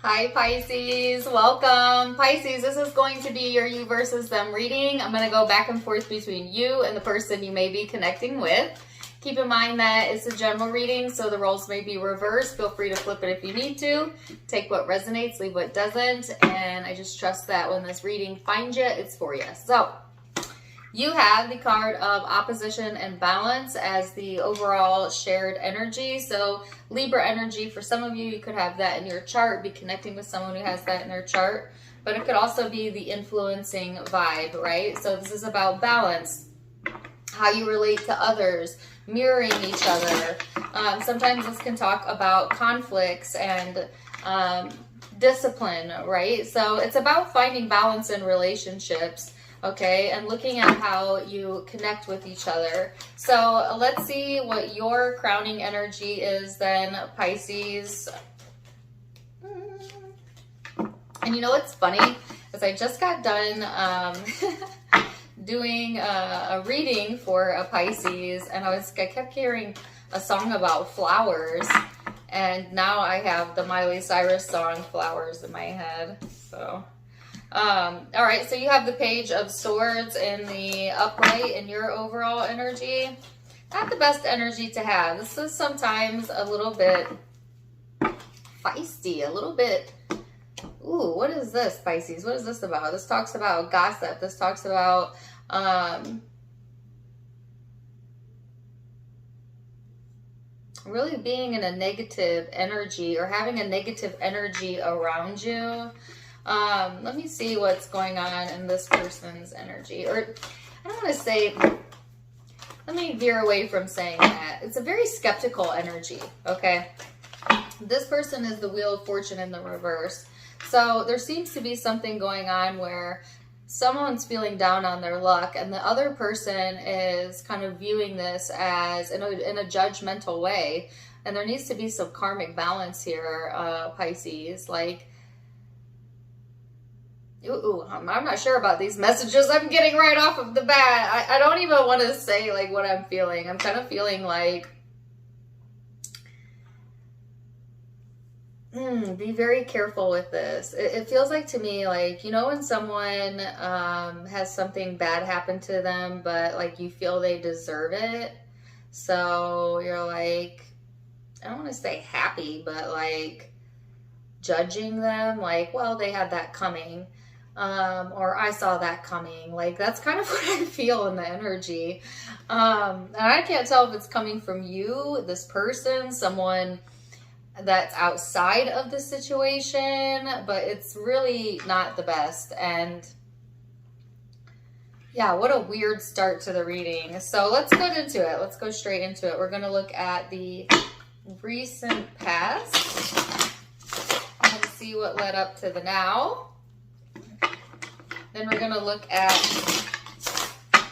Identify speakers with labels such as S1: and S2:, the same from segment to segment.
S1: Hi Pisces, welcome. Pisces, this is going to be your you versus them reading. I'm going to go back and forth between you and the person you may be connecting with. Keep in mind that it's a general reading, so the roles may be reversed. Feel free to flip it if you need to. Take what resonates, leave what doesn't, and I just trust that when this reading finds you, it's for you. So, you have the card of opposition and balance as the overall shared energy. So Libra energy, for some of you, you could have that in your chart, be connecting with someone who has that in their chart. But it could also be the influencing vibe, right? So this is about balance, how you relate to others, mirroring each other. Sometimes this can talk about conflicts and discipline, right? So it's about finding balance in relationships. Okay, and looking at how you connect with each other. So let's see what your crowning energy is then, Pisces. And you know what's funny? Is I just got done doing a reading for a Pisces, and I kept hearing a song about flowers, and now I have the Miley Cyrus song Flowers in my head, so... all right, so you have the Page of Swords in the upright in your overall energy. Not the best energy to have. This is sometimes a little bit feisty, a little bit, ooh, what is this, Pisces? What is this about? This talks about gossip. This talks about, really being in a negative energy or having a negative energy around you. Let me see what's going on in this person's energy. Or, I don't want to say, let me veer away from saying that. It's a very skeptical energy, okay? This person is the Wheel of Fortune in the reverse. So there seems to be something going on where someone's feeling down on their luck, and the other person is kind of viewing this as in a judgmental way. And there needs to be some karmic balance here, Pisces. Like, ooh, I'm not sure about these messages I'm getting right off of the bat. I don't even want to say like what I'm feeling. I'm kind of feeling like, be very careful with this. It feels like to me, like, you know, when someone has something bad happen to them, but like you feel they deserve it. So you're like, I don't want to say happy, but like judging them, like, well, they had that coming. Or I saw that coming. Like, that's kind of what I feel in the energy. And I can't tell if it's coming from you, this person, someone that's outside of the situation, but it's really not the best. And yeah, what a weird start to the reading. So let's go into it. Let's go straight into it. We're going to look at the recent past and see what led up to the now. Then we're going to look at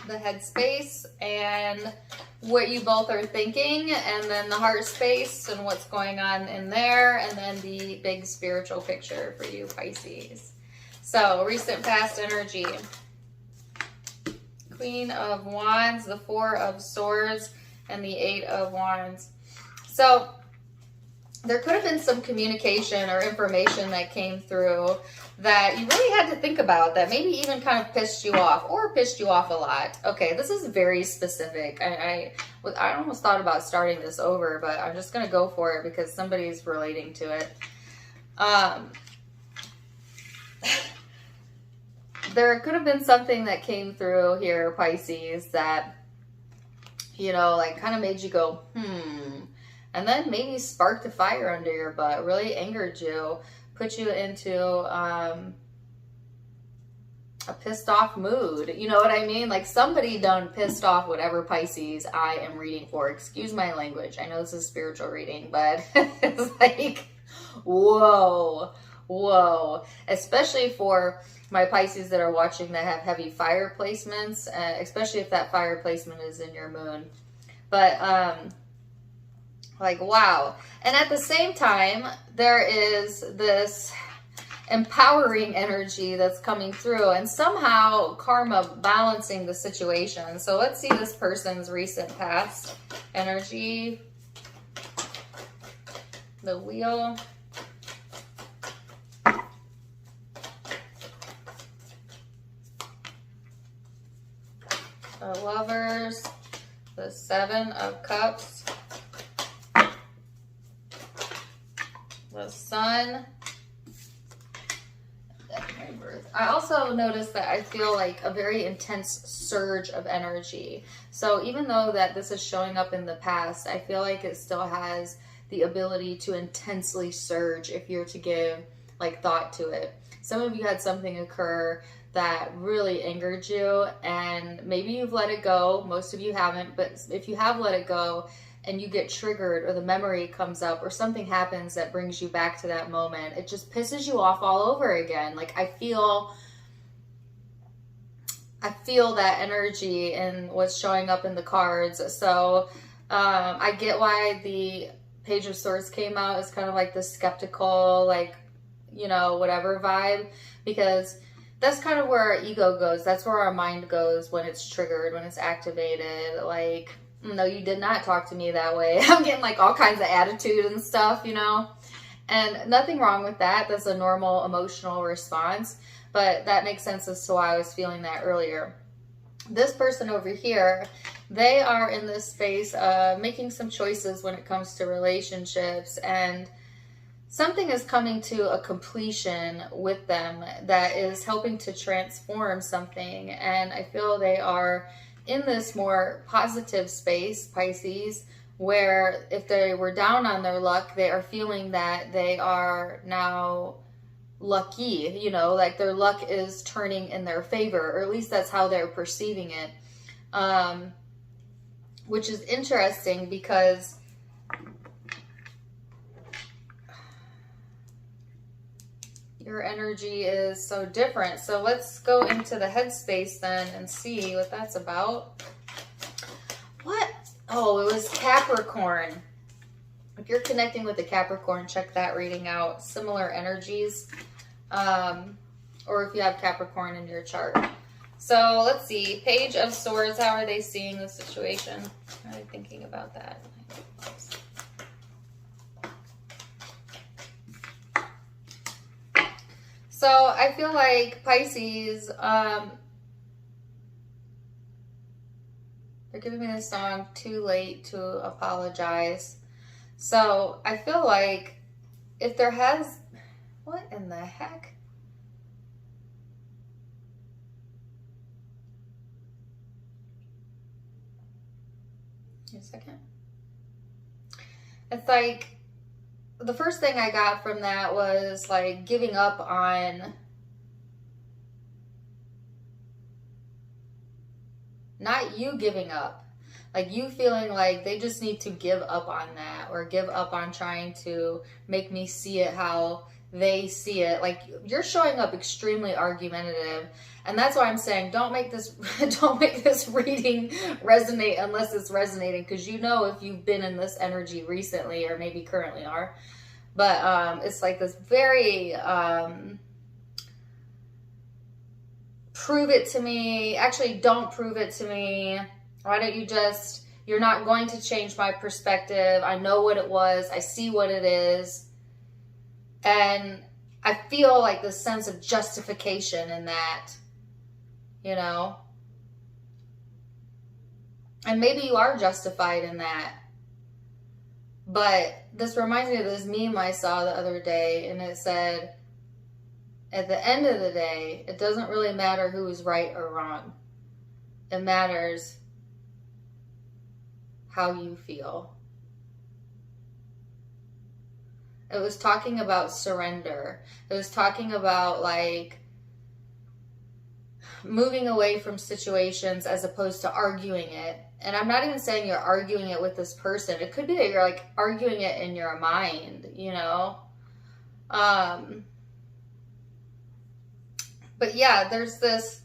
S1: the headspace and what you both are thinking, and then the heart space and what's going on in there, and then the big spiritual picture for you, Pisces. So, recent past energy. Queen of Wands, the Four of Swords, and the Eight of Wands. So, there could have been some communication or information that came through that you really had to think about, that maybe even kind of pissed you off or pissed you off a lot. Okay, this is very specific. I almost thought about starting this over, but I'm just going to go for it because somebody's relating to it. There could have been something that came through here, Pisces, that, you know, like kind of made you go, and then maybe sparked a fire under your butt, really angered you, put you into a pissed off mood. You know what I mean? Like somebody done pissed off whatever Pisces I am reading for. Excuse my language. I know this is spiritual reading, but it's like, whoa. Especially for my Pisces that are watching that have heavy fire placements, especially if that fire placement is in your moon. But, like, wow. And at the same time, there is this empowering energy that's coming through, and somehow karma balancing the situation. So let's see this person's recent past energy. The Wheel. The Lovers, the Seven of Cups, the Sun. I also noticed that I feel like a very intense surge of energy. So even though that this is showing up in the past, I feel like it still has the ability to intensely surge if you're to give like thought to it. Some of you had something occur that really angered you, and maybe you've let it go. Most of you haven't, but if you have let it go and you get triggered, or the memory comes up, or something happens that brings you back to that moment, it just pisses you off all over again. Like I feel that energy in what's showing up in the cards. So I get why the Page of Swords came out. It's kind of like the skeptical, like, you know, whatever vibe, because that's kind of where our ego goes. That's where our mind goes when it's triggered, when it's activated. Like, no, you did not talk to me that way. I'm getting like all kinds of attitude and stuff, you know, and nothing wrong with that. That's a normal emotional response, but that makes sense as to why I was feeling that earlier. This person over here, they are in this space of making some choices when it comes to relationships, and something is coming to a completion with them that is helping to transform something. And I feel they are in this more positive space, Pisces, where if they were down on their luck, they are feeling that they are now lucky, you know, like their luck is turning in their favor, or at least that's how they're perceiving it. Which is interesting because your energy is so different. So let's go into the headspace then and see what that's about. What? Oh, it was Capricorn. If you're connecting with the Capricorn, check that reading out. Similar energies. Or if you have Capricorn in your chart. So let's see. Page of Swords. How are they seeing the situation? How are they thinking about that? So I feel like Pisces, they're giving me this song, Too Late to Apologize. So I feel like if there has, what in the heck? Give me a second. It's like, the first thing I got from that was like giving up on, not you giving up, like you feeling like they just need to give up on that, or give up on trying to make me see it how they see it. Like you're showing up extremely argumentative, and that's why I'm saying don't make this reading resonate unless it's resonating, because you know if you've been in this energy recently, or maybe currently are. But it's like this very prove it to me. Actually, don't prove it to me. Why don't you just, you're not going to change my perspective. I know what it was. I see what it is. And I feel like this sense of justification in that, you know. And maybe you are justified in that. But this reminds me of this meme I saw the other day, and it said, at the end of the day, it doesn't really matter who's right or wrong. It matters how you feel. It was talking about surrender. It was talking about like moving away from situations as opposed to arguing it. And I'm not even saying you're arguing it with this person. It could be that you're like arguing it in your mind, you know? But yeah, there's this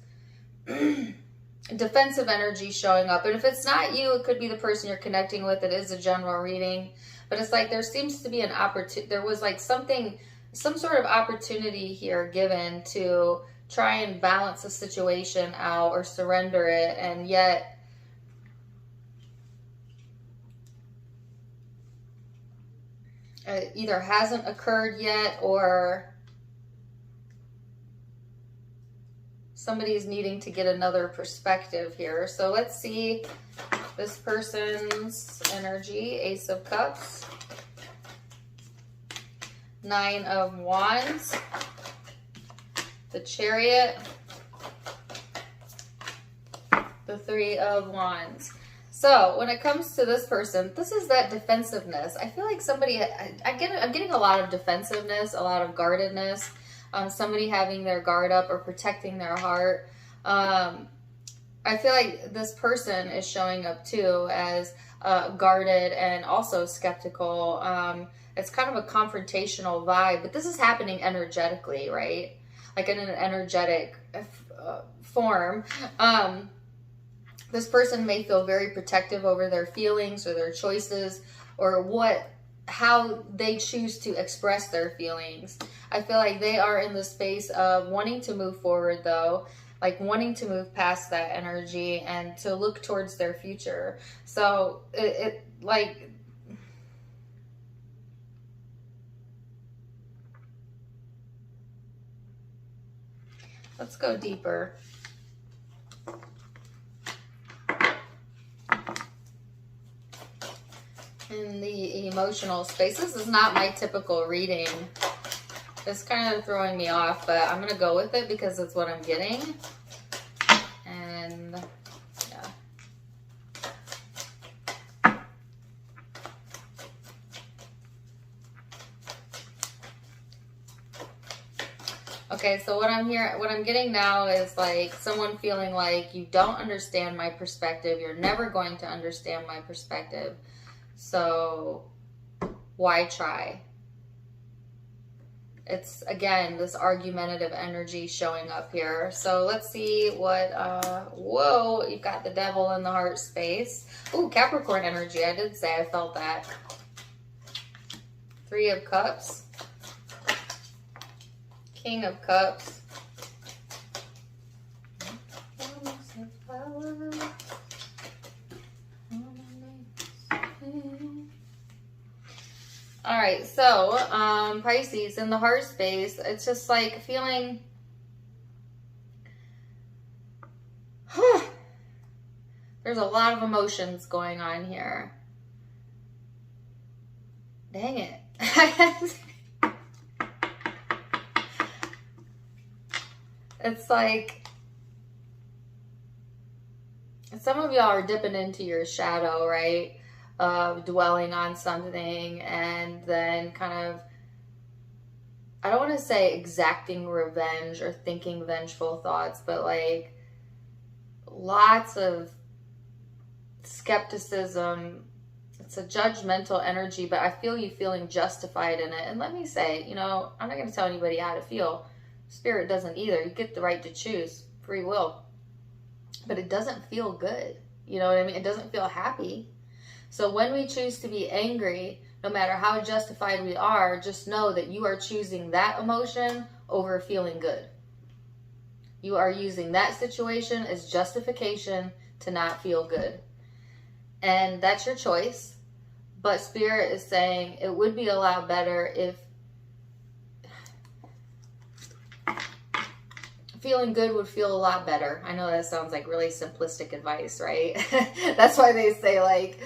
S1: defensive energy showing up. And if it's not you, it could be the person you're connecting with. It is a general reading. But it's like there seems to be an opportunity. There was like some sort of opportunity here given to try and balance a situation out or surrender it. And yet, it either hasn't occurred yet, or somebody's needing to get another perspective here. So let's see this person's energy. Ace of Cups, Nine of Wands, the Chariot, the Three of Wands. So when it comes to this person, this is that defensiveness. I feel like somebody, I'm getting a lot of defensiveness, a lot of guardedness. Somebody having their guard up or protecting their heart. I feel like this person is showing up too as guarded and also skeptical. It's kind of a confrontational vibe, but this is happening energetically, right? Like in an energetic form. This person may feel very protective over their feelings or their choices or how they choose to express their feelings. I feel like they are in the space of wanting to move forward though, like wanting to move past that energy and to look towards their future. So like, let's go deeper. In the emotional space, this is not my typical reading. It's kind of throwing me off, but I'm gonna go with it because it's what I'm getting. And yeah. Okay, so what I'm getting now is like someone feeling like you don't understand my perspective. You're never going to understand my perspective. So why try? It's, again, this argumentative energy showing up here. So let's see what, whoa, you've got the Devil in the heart space. Ooh, Capricorn energy. I did say I felt that. Three of Cups. King of Cups. All right, so Pisces in the heart space, it's just like feeling, there's a lot of emotions going on here. Dang it. It's like, some of y'all are dipping into your shadow, right? Dwelling on something and then kind of, I don't want to say exacting revenge or thinking vengeful thoughts, but like lots of skepticism. It's a judgmental energy, but I feel you feeling justified in it. And let me say, you know, I'm not going to tell anybody how to feel. Spirit doesn't either. You get the right to choose, free will. But it doesn't feel good. You know what I mean? It doesn't feel happy. So when we choose to be angry, no matter how justified we are, just know that you are choosing that emotion over feeling good. You are using that situation as justification to not feel good. And that's your choice. But Spirit is saying it would be a lot better if feeling good would feel a lot better. I know that sounds like really simplistic advice, right? That's why they say like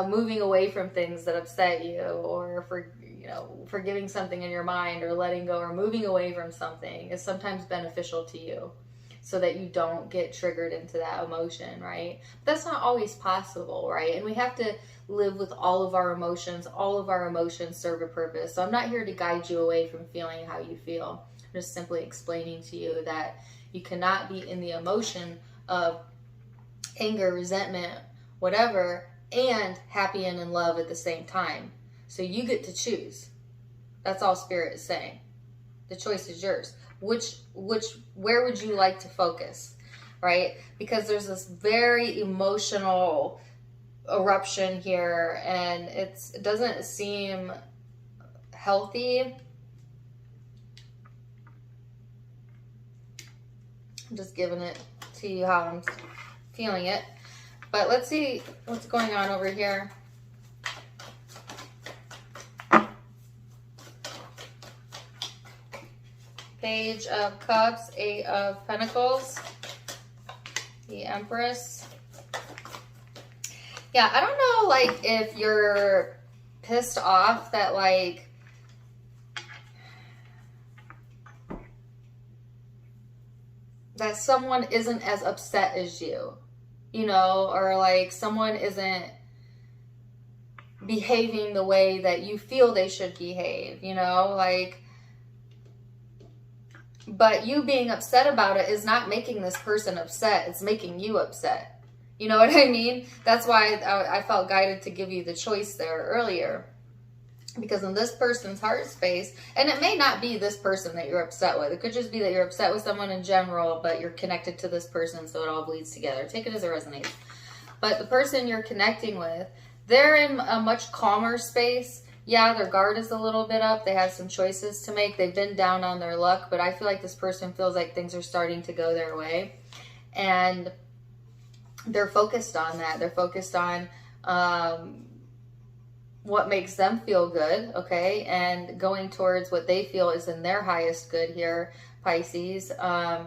S1: moving away from things that upset you, or forgiving something in your mind, or letting go, or moving away from something is sometimes beneficial to you so that you don't get triggered into that emotion, right? But that's not always possible, right? And we have to live with all of our emotions. All of our emotions serve a purpose. So I'm not here to guide you away from feeling how you feel. I'm just simply explaining to you that you cannot be in the emotion of anger, resentment, whatever, and happy and in love at the same time. So you get to choose. That's all Spirit is saying. The choice is yours. Where would you like to focus, right? Because there's this very emotional eruption here, and it doesn't seem healthy. I'm just giving it to you how I'm feeling it. But let's see what's going on over here. Page of Cups, 8 of Pentacles, the Empress. Yeah, I don't know, like, if you're pissed off that, like, that someone isn't as upset as you, you know, or like someone isn't behaving the way that you feel they should behave, you know, like, but you being upset about it is not making this person upset. It's making you upset. You know what I mean? That's why I felt guided to give you the choice there earlier. Because in this person's heart space, and it may not be this person that you're upset with. It could just be that you're upset with someone in general, but you're connected to this person, so it all bleeds together. Take it as it resonates. But the person you're connecting with, they're in a much calmer space. Yeah, their guard is a little bit up. They have some choices to make. They've been down on their luck, but I feel like this person feels like things are starting to go their way. And they're focused on that. They're focused on what makes them feel good, okay? And going towards what they feel is in their highest good here, Pisces. I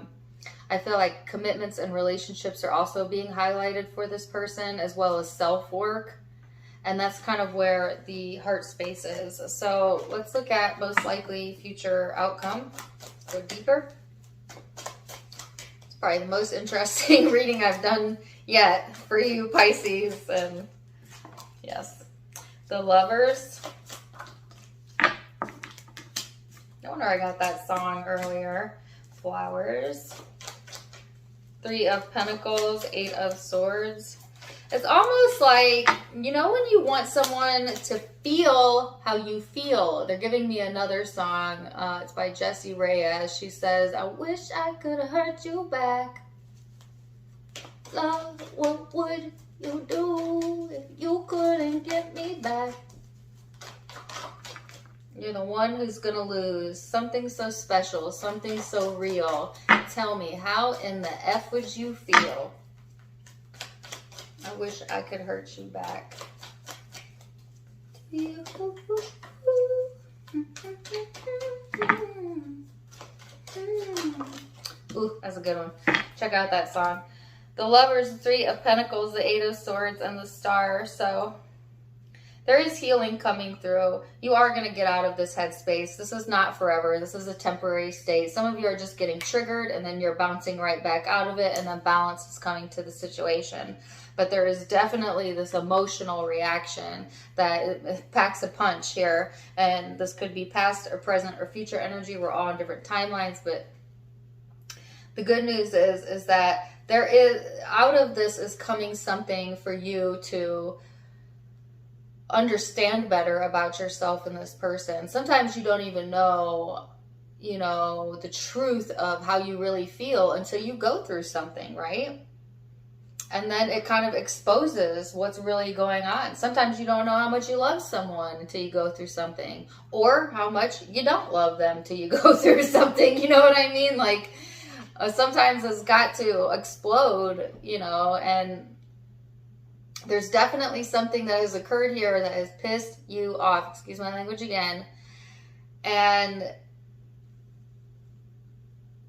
S1: feel like commitments and relationships are also being highlighted for this person, as well as self-work. And that's kind of where the heart space is. So let's look at most likely future outcome. Go deeper. It's probably the most interesting reading I've done yet for you, Pisces. And yes, the Lovers. No wonder I got that song earlier. Flowers. 3 of Pentacles, 8 of Swords. It's almost like, you know, when you want someone to feel how you feel. They're giving me another song. It's by Jessie Reyes. She says, I wish I could have hurt you back. Love, what would you do if you couldn't get me back? You're the one who's going to lose. Something so special, something so real. Tell me, how in the F would you feel? I wish I could hurt you back. Ooh, that's a good one. Check out that song. The Lovers, 3 of Pentacles, the 8 of Swords, and the Star. So there is healing coming through. You are going to get out of this headspace. This is not forever. This is a temporary state. Some of you are just getting triggered, and then you're bouncing right back out of it, and then balance is coming to the situation. But there is definitely this emotional reaction that it packs a punch here. And this could be past or present or future energy. We're all on different timelines. But the good news is that there is, out of this is coming something for you to understand better about yourself and this person. Sometimes you don't even know, you know, the truth of how you really feel until you go through something, right? And then it kind of exposes what's really going on. Sometimes you don't know how much you love someone until you go through something, or how much you don't love them till you go through something. You know what I mean? Like, sometimes it's got to explode, you know, and there's definitely something that has occurred here that has pissed you off. Excuse my language again. And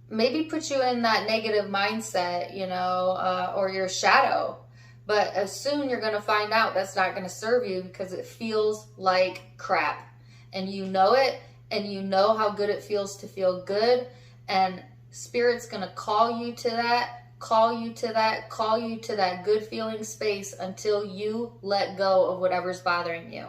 S1: maybe put you in that negative mindset, you know, or your shadow. But as soon you're going to find out that's not going to serve you, because it feels like crap. And you know it, and you know how good it feels to feel good. And Spirit's going to call you to that, call you to that, call you to that good feeling space until you let go of whatever's bothering you.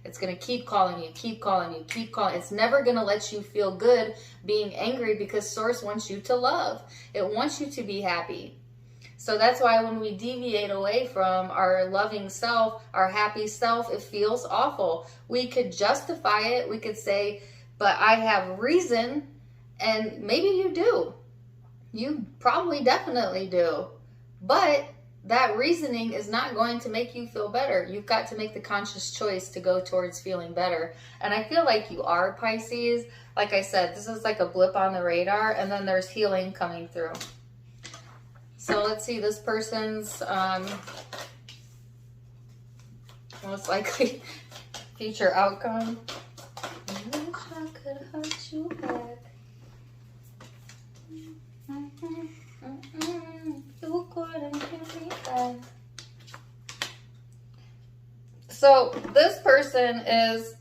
S1: It's going to keep calling you, keep calling you, keep calling. It's never going to let you feel good being angry, because Source wants you to love. It wants you to be happy. So that's why when we deviate away from our loving self, our happy self, it feels awful. We could justify it. We could say, but I have reason. And maybe you do. You probably definitely do. But that reasoning is not going to make you feel better. You've got to make the conscious choice to go towards feeling better. And I feel like you are, Pisces. Like I said, this is like a blip on the radar, and then there's healing coming through. So let's see this person's most likely future outcome. I wish I could hurt you back. So this person is,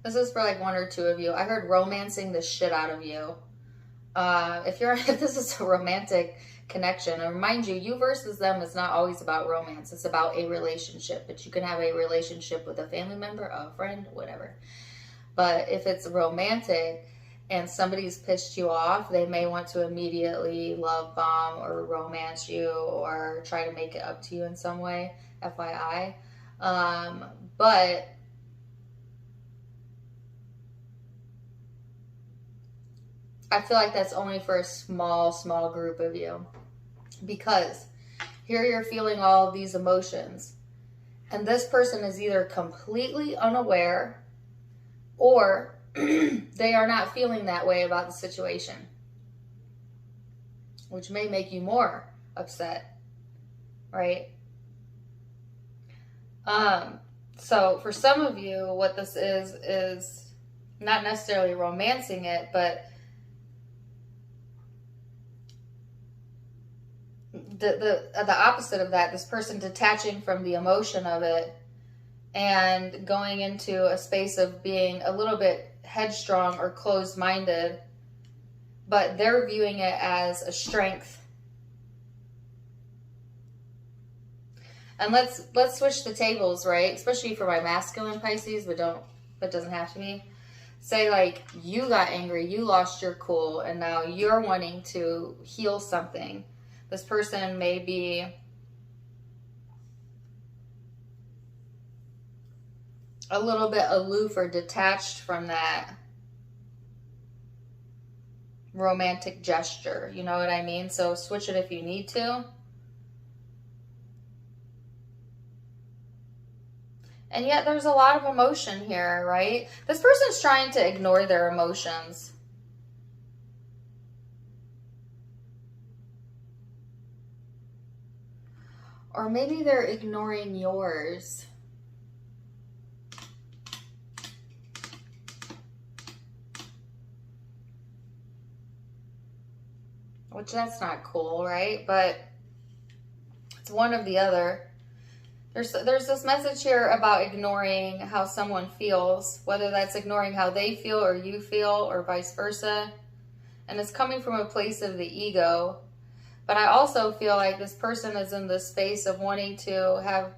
S1: this is for like one or two of you. I heard romancing the shit out of you. If this is a romantic connection, and remind you, you versus them is not always about romance. It's about a relationship, but you can have a relationship with a family member, a friend, whatever. But if it's romantic and somebody's pissed you off, they may want to immediately love bomb or romance you or try to make it up to you in some way, FYI. But I feel like that's only for a small group of you, because here you're feeling all of these emotions, and this person is either completely unaware or they are not feeling that way about the situation, which may make you more upset, right? So for some of you, what this is not necessarily romancing it, but the opposite of that, this person detaching from the emotion of it and going into a space of being a little bit headstrong or closed-minded, but they're viewing it as a strength. And let's switch the tables, right? Especially for my masculine Pisces, but doesn't have to be. Say like you got angry, you lost your cool, and now you're wanting to heal something. This person may be a little bit aloof or detached from that romantic gesture. You know what I mean? So switch it if you need to. And yet there's a lot of emotion here, right? This person's trying to ignore their emotions. Or maybe they're ignoring yours. Which that's not cool, right? But it's one or the other. There's this message here about ignoring how someone feels, whether that's ignoring how they feel or you feel or vice versa. And it's coming from a place of the ego. But I also feel like this person is in this space of wanting to have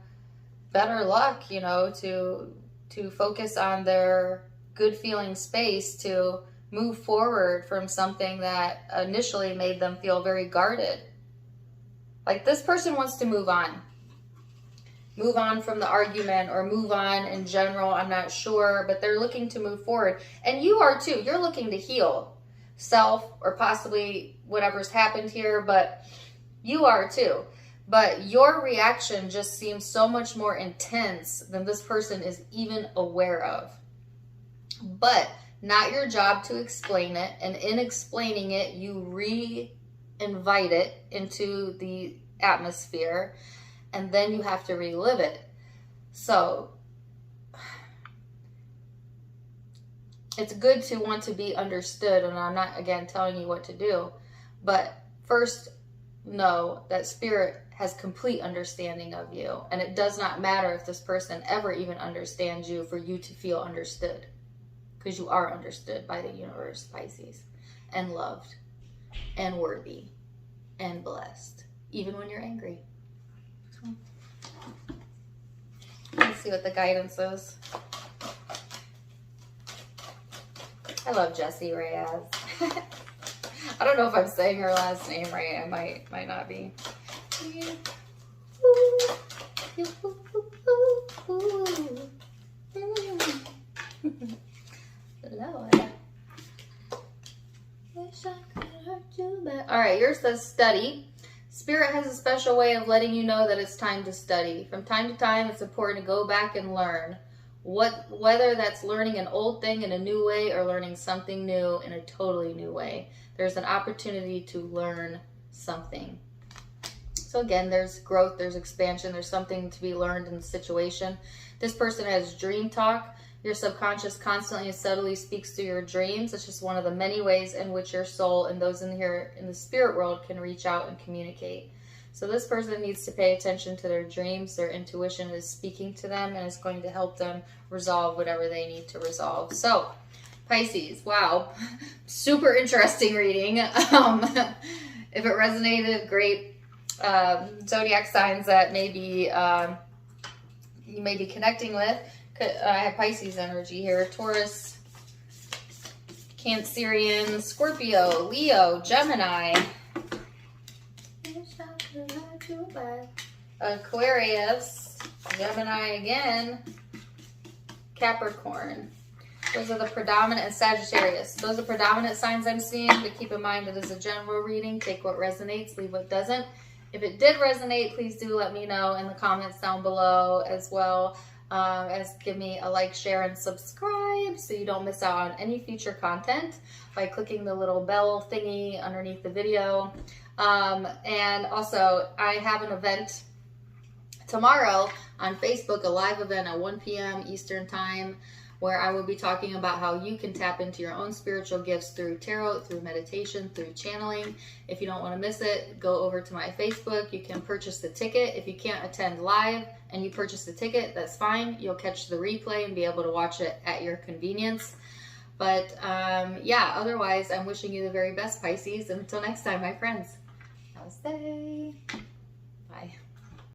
S1: better luck, you know, to focus on their good feeling space, to move forward from something that initially made them feel very guarded. Like this person wants to move on. Move on from the argument or move on in general, I'm not sure, but they're looking to move forward. And you are too. You're looking to heal self or possibly whatever's happened here, but you are too. But your reaction just seems so much more intense than this person is even aware of. But not your job to explain it, and in explaining it, you re-invite it into the atmosphere, and then you have to relive it. So it's good to want to be understood, and I'm not, again, telling you what to do, but first know that Spirit has complete understanding of you, and it does not matter if this person ever even understands you for you to feel understood, because you are understood by the universe, Pisces, and loved, and worthy, and blessed, even when you're angry. Let's see what the guidance is. I love Jessie Reyes. I don't know if I'm saying her last name right. I might not be. Lord. Wish I could hurt you back. All right, yours says study. Spirit has a special way of letting you know that it's time to study. From time to time, it's important to go back and learn. Whether that's learning an old thing in a new way or learning something new in a totally new way. There's an opportunity to learn something. So again, there's growth, there's expansion, there's something to be learned in the situation. This person has dream talk. Your subconscious constantly and subtly speaks through your dreams. It's just one of the many ways in which your soul and those in here in the spirit world can reach out and communicate. So this person needs to pay attention to their dreams. Their intuition is speaking to them and is going to help them resolve whatever they need to resolve. So Pisces, wow, super interesting reading. If it resonated, great. Zodiac signs that maybe you may be connecting with. I have Pisces energy here. Taurus, Cancerian, Scorpio, Leo, Gemini, Aquarius, Gemini again, Capricorn. Those are the predominant, and Sagittarius. Those are predominant signs I'm seeing, but keep in mind that it's a general reading. Take what resonates, leave what doesn't. If it did resonate, please do let me know in the comments down below as well. As give me a like, share, and subscribe so you don't miss out on any future content by clicking the little bell thingy underneath the video. And also, I have an event tomorrow on Facebook, a live event at 1 p.m. Eastern Time, where I will be talking about how you can tap into your own spiritual gifts through tarot, through meditation, through channeling. If you don't want to miss it, go over to my Facebook. You can purchase the ticket. If you can't attend live and you purchase the ticket, that's fine. You'll catch the replay and be able to watch it at your convenience. But yeah, otherwise, I'm wishing you the very best, Pisces. And until next time, my friends, namaste.